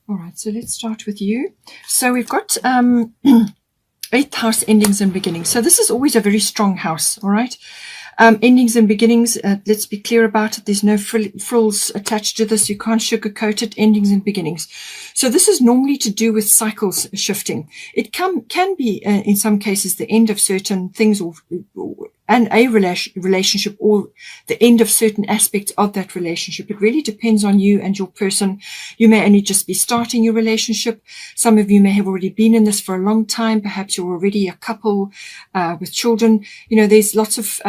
All right, so let's start with you. So we've got 8th house, endings and beginnings. So this is always a very strong house, all right? Endings and beginnings, let's be clear about it. There's no frills attached to this. You can't sugarcoat it. Endings and beginnings. So this is normally to do with cycles shifting. It can be, in some cases, the end of certain things and a relationship, or the end of certain aspects of that relationship. It really depends on you and your person. You may only just be starting your relationship. Some of you may have already been in this for a long time. Perhaps you're already a couple with children. You know, there's lots of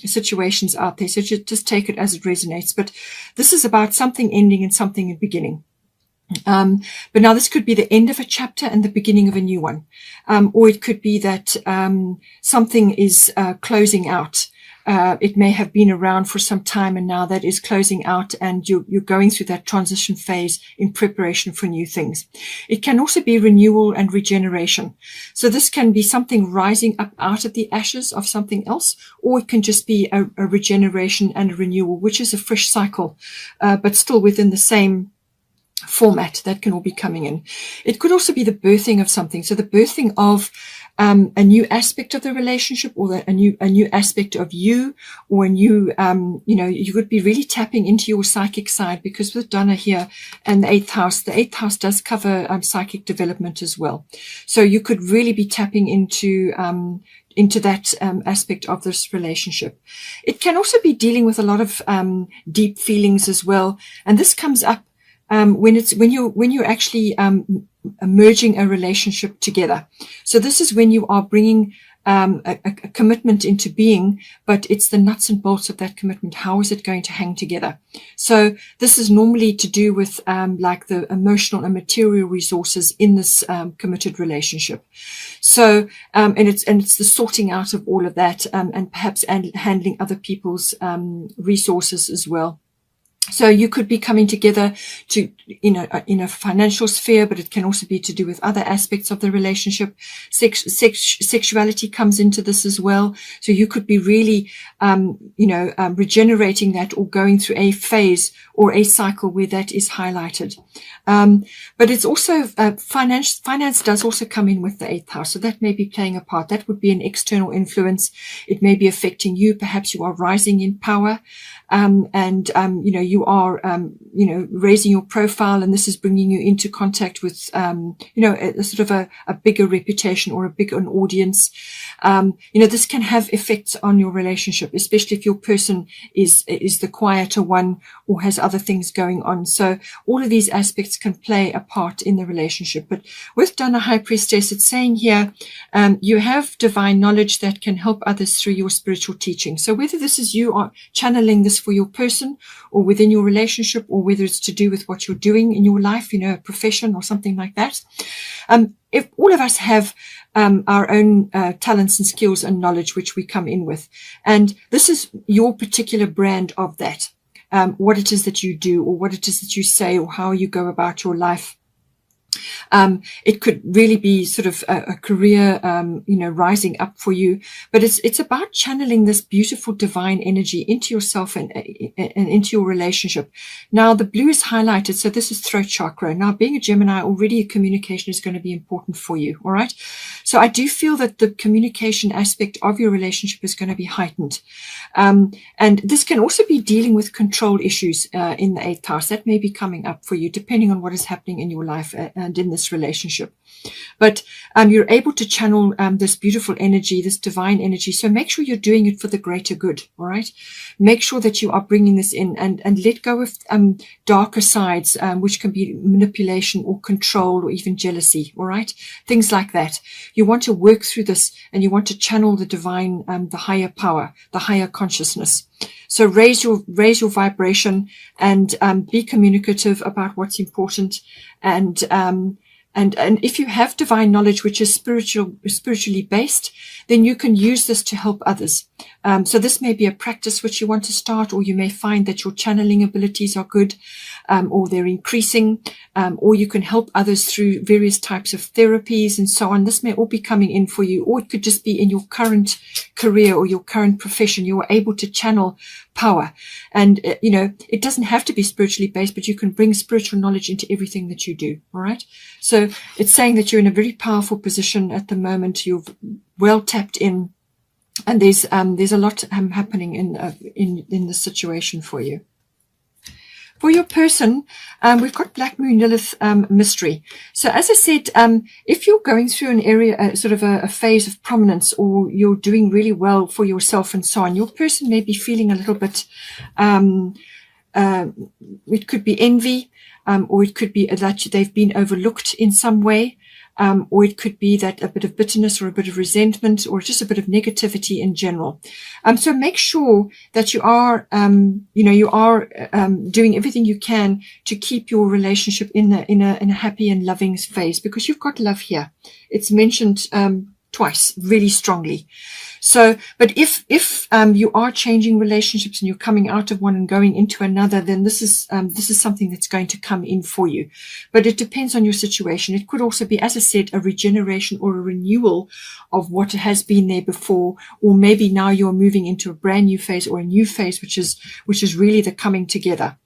situations out there. So just take it as it resonates. But this is about something ending and something beginning. But now this could be the end of a chapter and the beginning of a new one. Or it could be that something is closing out. It may have been around for some time and now that is closing out, and you're going through that transition phase in preparation for new things. It can also be renewal and regeneration. So this can be something rising up out of the ashes of something else, or it can just be a regeneration and a renewal, which is a fresh cycle, but still within the same format that can all be coming in. It could also be the birthing of something. So the birthing of a new aspect of the relationship, or a new aspect of you, or a new, you could be really tapping into your psychic side, because with Donna here and the 8th house does cover psychic development as well. So you could really be tapping into that aspect of this relationship. It can also be dealing with a lot of deep feelings as well, and this comes up when you're actually merging a relationship together. So this is when you are bringing a commitment into being, but it's the nuts and bolts of that commitment. How is it going to hang together? So this is normally to do with like the emotional and material resources in this committed relationship. So and it's the sorting out of all of that, and perhaps handling other people's resources as well. So you could be coming together to, in a financial sphere, but it can also be to do with other aspects of the relationship. Sexuality comes into this as well. So you could be really, regenerating that, or going through a phase or a cycle where that is highlighted. But it's also, finance does also come in with the 8th house. So that may be playing a part. That would be an external influence. It may be affecting you. Perhaps you are rising in power. You are, raising your profile, and this is bringing you into contact with, a sort of a bigger reputation or an audience. This can have effects on your relationship, especially if your person is the quieter one or has other things going on. So all of these aspects can play a part in the relationship. But with Donna High Priestess, it's saying here, you have divine knowledge that can help others through your spiritual teaching. So whether this is you are channeling this for your person or within your relationship, or whether it's to do with what you're doing in your life, a profession or something like that. If all of us have our own talents and skills and knowledge, which we come in with, and this is your particular brand of that, what it is that you do, or what it is that you say, or how you go about your life. It could really be sort of a career, rising up for you, but it's about channeling this beautiful divine energy into yourself and into your relationship. Now the blue is highlighted. So this is throat chakra. Now being a Gemini, already communication is going to be important for you. All right. So I do feel that the communication aspect of your relationship is going to be heightened. And this can also be dealing with control issues, in the 8th house. That may be coming up for you, depending on what is happening in your life and in this relationship. But you're able to channel this beautiful energy, this divine energy. So make sure you're doing it for the greater good. All right. Make sure that you are bringing this in, and let go of darker sides, which can be manipulation or control or even jealousy. All right. Things like that. You want to work through this, and you want to channel the divine, the higher power, the higher consciousness. So raise your vibration, and be communicative about what's important. And if you have divine knowledge, which is spiritually based, then you can use this to help others. So this may be a practice which you want to start, or you may find that your channeling abilities are good, or they're increasing, or you can help others through various types of therapies and so on. This may all be coming in for you, or it could just be in your current career or your current profession. You are able to channel power. And, it doesn't have to be spiritually based, but you can bring spiritual knowledge into everything that you do. All right. So it's saying that you're in a very powerful position at the moment. You're well tapped in, and there's a lot happening in this situation for you. For your person, we've got Black Moon Lilith mystery. So as I said, if you're going through an area, sort of a phase of prominence, or you're doing really well for yourself and so on, your person may be feeling a little bit, it could be envy, or it could be that they've been overlooked in some way. Or it could be that a bit of bitterness or a bit of resentment or just a bit of negativity in general. So make sure that you are doing everything you can to keep your relationship in a happy and loving phase, because you've got love here. It's mentioned twice really strongly. So, but if you are changing relationships and you're coming out of one and going into another, then this is something that's going to come in for you. But it depends on your situation. It could also be, as I said, a regeneration or a renewal of what has been there before, or maybe now you're moving into a brand new phase or a new phase, which is really the coming together.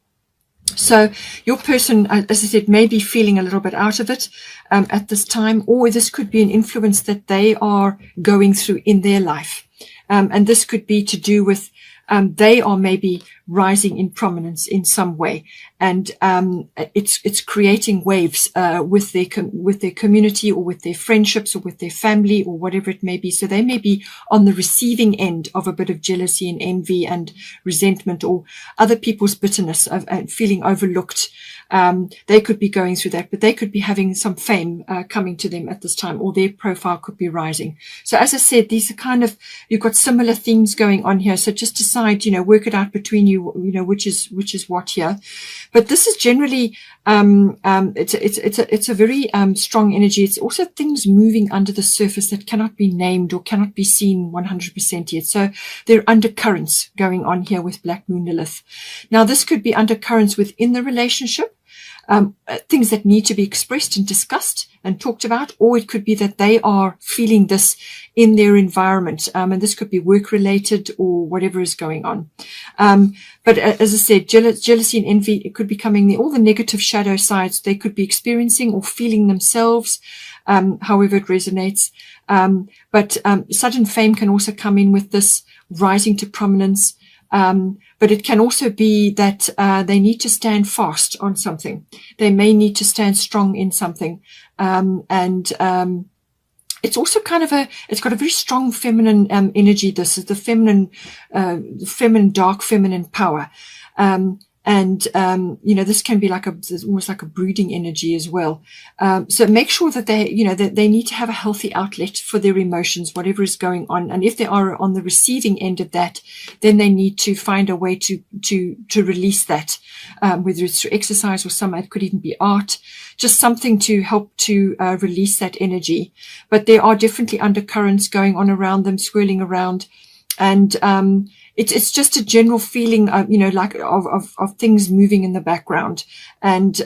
So your person, as I said, may be feeling a little bit out of it at this time, or this could be an influence that they are going through in their life. And this could be to do with they are maybe rising in prominence in some way, and it's creating waves with their community, or with their friendships, or with their family, or whatever it may be. So they may be on the receiving end of a bit of jealousy and envy and resentment, or other people's bitterness of feeling overlooked. They could be going through that, but they could be having some fame coming to them at this time, or their profile could be rising. So as I said, these are kind of, you've got similar themes going on here. So just decide, work it out between you, which is what here. But this is generally, it's a very strong energy. It's also things moving under the surface that cannot be named or cannot be seen 100% yet. So there are undercurrents going on here with Black Moon Lilith. Now, this could be undercurrents within the relationship. Things that need to be expressed and discussed and talked about, or it could be that they are feeling this in their environment, and this could be work related or whatever is going on. But as I said, jealousy and envy, it could be coming there. All the negative shadow sides they could be experiencing or feeling themselves, however it resonates. But sudden fame can also come in with this rising to prominence. But it can also be that they need to stand fast on something. They may need to stand strong in something. It's also kind of it's got a very strong feminine energy. This is the feminine, dark feminine power. This can be almost like a brooding energy as well. So make sure that they need to have a healthy outlet for their emotions, whatever is going on. And if they are on the receiving end of that, then they need to find a way to release that, whether it's through exercise or it could even be art, just something to help to release that energy. But there are definitely undercurrents going on around them, swirling around. And it's just a general feeling, of things moving in the background, and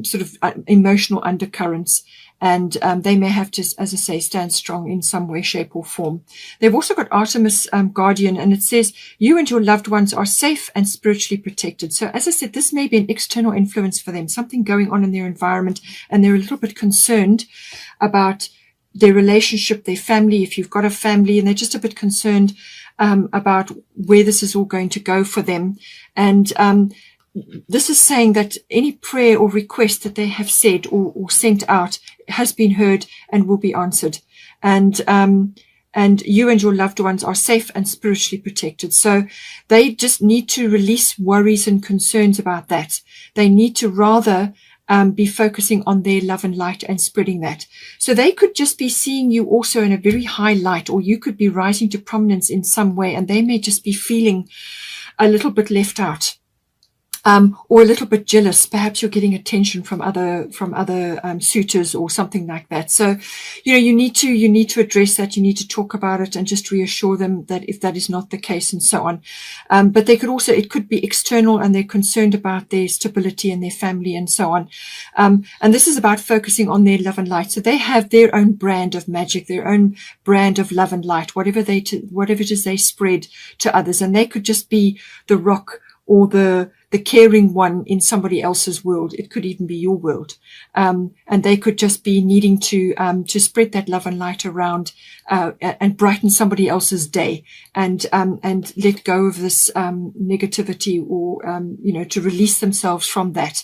sort of emotional undercurrents. And they may have to, as I say, stand strong in some way, shape, or form. They've also got Artemis Guardian, and it says, you and your loved ones are safe and spiritually protected. So as I said, this may be an external influence for them, something going on in their environment, and they're a little bit concerned about their relationship, their family, if you've got a family, and they're just a bit concerned about where this is all going to go for them. And this is saying that any prayer or request that they have said or sent out has been heard and will be answered. And you and your loved ones are safe and spiritually protected. So they just need to release worries and concerns about that. They need to rather be focusing on their love and light and spreading that. So they could just be seeing you also in a very high light, or you could be rising to prominence in some way, and they may just be feeling a little bit left out. or a little bit jealous. Perhaps you're getting attention from other suitors or something like that. So, you need to address that. You need to talk about it and just reassure them that if that is not the case, and so on. But it could be external, and they're concerned about their stability and their family and so on. And this is about focusing on their love and light. So they have their own brand of magic, their own brand of love and light, whatever it is they spread to others. And they could just be the rock or the caring one in somebody else's world. It could even be your world. And they could just be needing to spread that love and light around, and brighten somebody else's day, and let go of this, negativity, or, to release themselves from that.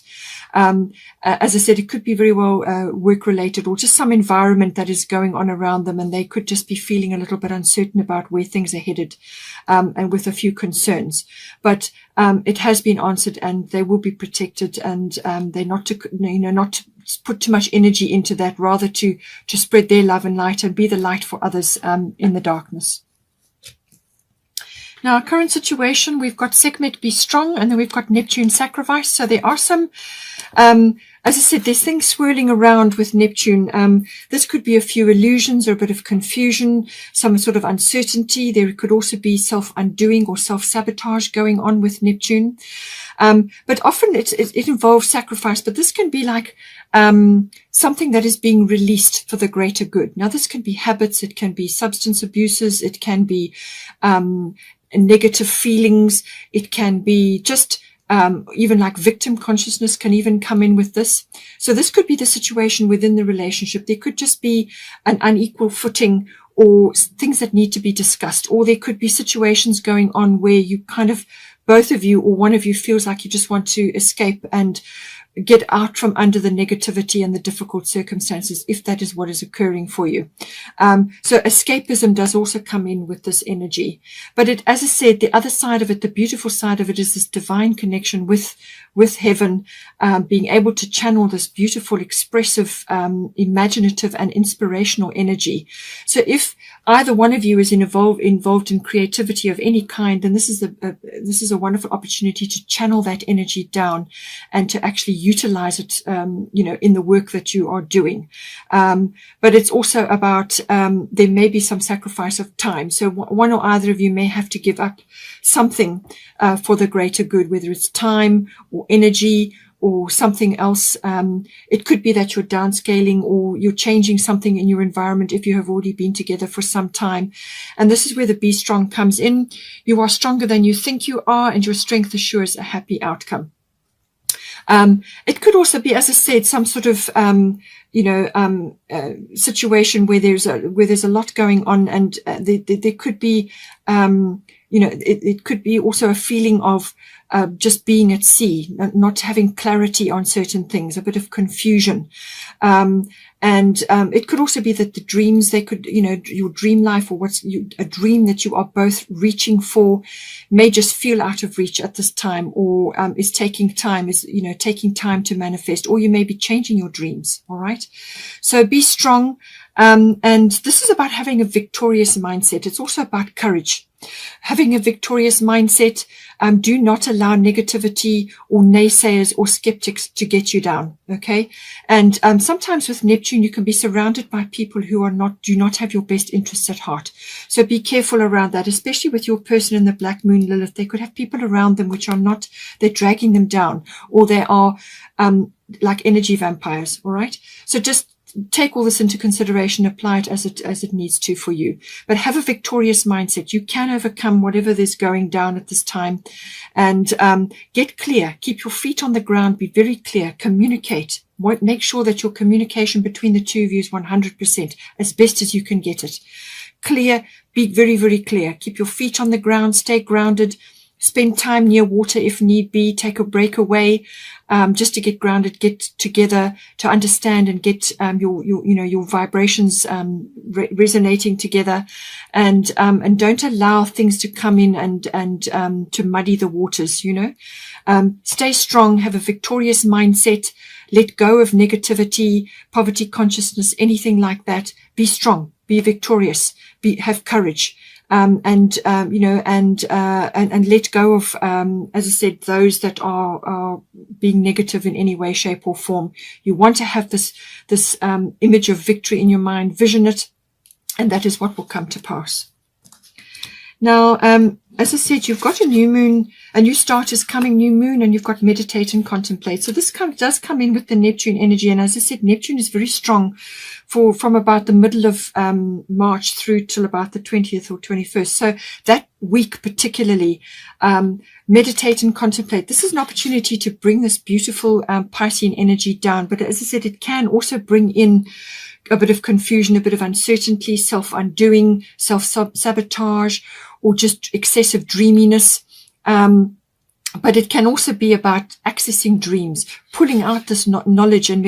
As I said, it could be very well, work related, or just some environment that is going on around them. And they could just be feeling a little bit uncertain about where things are headed, and with a few concerns, but, it has been answered, and they will be protected, and they're not to put too much energy into that, rather to spread their love and light and be the light for others in the darkness. Now, our current situation, we've got Sekhmet, be strong, and then we've got Neptune, sacrifice. So there are some, as I said, there's things swirling around with Neptune. This could be a few illusions or a bit of confusion, some sort of uncertainty. There could also be self-undoing or self-sabotage going on with Neptune. But often it involves sacrifice, but this can be like something that is being released for the greater good. Now, this can be habits, it can be substance abuses, it can be negative feelings, it can be just even like victim consciousness can even come in with this. So this could be the situation within the relationship. There could just be an unequal footing, or things that need to be discussed, or there could be situations going on where you kind of, both of you or one of you, feels like you just want to escape and get out from under the negativity and the difficult circumstances, if that is what is occurring for you. So escapism does also come in with this energy. But as I said, the other side of it, the beautiful side of it, is this divine connection with heaven, being able to channel this beautiful, expressive, imaginative and inspirational energy. So if either one of you is involved in creativity of any kind, then this is a wonderful opportunity to channel that energy down and to actually utilize it, in the work that you are doing. But it's also about, there may be some sacrifice of time. So one or either of you may have to give up something, for the greater good, whether it's time or energy or something else. It could be that you're downscaling, or you're changing something in your environment if you have already been together for some time. And this is where the be strong comes in. You are stronger than you think you are, and your strength assures a happy outcome. It could also be, as I said, some sort of, situation where there's a lot going on, and there could be, it could be also a feeling of just being at sea, not having clarity on certain things, a bit of confusion. And it could also be that the dreams, they could, your dream life, or a dream that you are both reaching for, may just feel out of reach at this time, or is taking time to manifest, or you may be changing your dreams. All right. So be strong. And this is about having a victorious mindset. It's also about courage. Having a victorious mindset. Do not allow negativity or naysayers or skeptics to get you down. Okay. And sometimes with Neptune, you can be surrounded by people who do not have your best interests at heart. So be careful around that, especially with your person in the Black Moon Lilith. They could have people around them which are not, they're dragging them down, or they are like energy vampires. All right. So just take all this into consideration, apply it as it needs to for you, but have a victorious mindset. You can overcome whatever is going down at this time, and get clear, keep your feet on the ground, be very clear, communicate. Make sure that your communication between the two of you is 100%, as best as you can get it. Clear, be very, very clear. Keep your feet on the ground, stay grounded. Spend time near water if need be. Take a break away, just to get grounded, get together, to understand and get your vibrations resonating together, and don't allow things to come in and to muddy the waters. Stay strong, have a victorious mindset. Let go of negativity, poverty consciousness, anything like that. Be strong, be victorious, have courage. and let go of, as I said, those that are being negative in any way, shape, or form. You want to have this image of victory in your mind, vision it, and that is what will come to pass. Now, as I said, you've got a new moon, a new start is coming, new moon, and you've got meditate and contemplate. So this does come in with the Neptune energy. And as I said, Neptune is very strong from about the middle of March through till about the 20th or 21st. So that week particularly, meditate and contemplate. This is an opportunity to bring this beautiful Piscean energy down. But as I said, it can also bring in a bit of confusion, a bit of uncertainty, self-undoing, self-sabotage, or just excessive dreaminess. But it can also be about accessing dreams, pulling out this knowledge and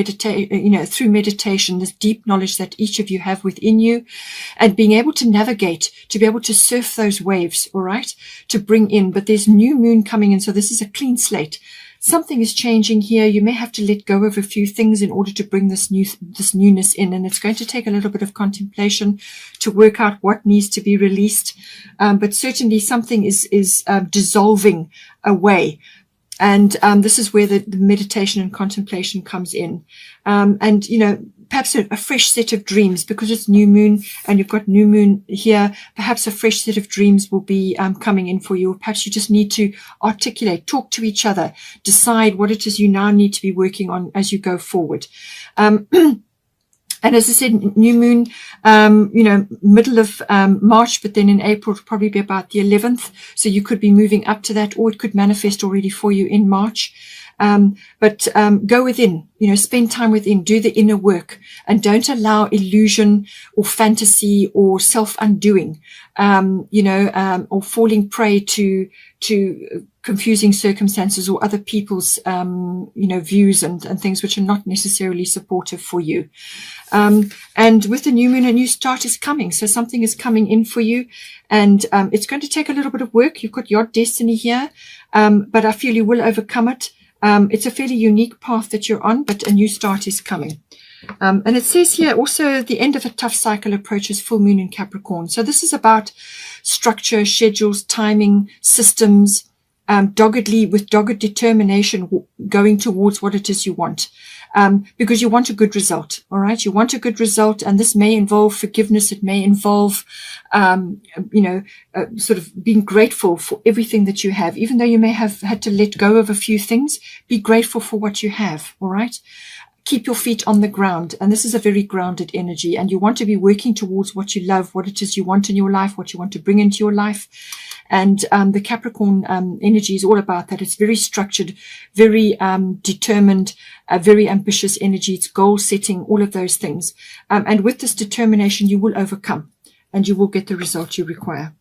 through meditation, this deep knowledge that each of you have within you, and being able to navigate, to be able to surf those waves, all right, to bring in. But there's new moon coming in, so this is a clean slate. Something is changing here. You may have to let go of a few things in order to bring this newness in, and it's going to take a little bit of contemplation to work out what needs to be released. But certainly something is dissolving away, and this is where the meditation and contemplation comes in. And perhaps a fresh set of dreams, because it's new moon and you've got new moon here. Perhaps a fresh set of dreams will be coming in for you. Or perhaps you just need to articulate, talk to each other, decide what it is you now need to be working on as you go forward. And as I said, new moon, middle of March, but then in April, it'll probably be about the 11th. So you could be moving up to that, or it could manifest already for you in March. But go within, spend time within, do the inner work, and don't allow illusion or fantasy or self-undoing, or falling prey to confusing circumstances or other people's, views and things which are not necessarily supportive for you. And with the new moon, a new start is coming. So something is coming in for you, and it's going to take a little bit of work. You've got your destiny here, but I feel you will overcome it. It's a fairly unique path that you're on, but a new start is coming. And it says here also the end of a tough cycle approaches full moon in Capricorn. So this is about structure, schedules, timing, systems, with dogged determination going towards what it is you want. Because you want a good result, all right? You want a good result, and this may involve forgiveness. It may involve, sort of being grateful for everything that you have. Even though you may have had to let go of a few things, be grateful for what you have, all right? Keep your feet on the ground, and this is a very grounded energy, and you want to be working towards what you love, what it is you want in your life, what you want to bring into your life. And the Capricorn energy is all about that. It's very structured, very determined, very ambitious energy. It's goal setting, all of those things. And with this determination, you will overcome, and you will get the result you require.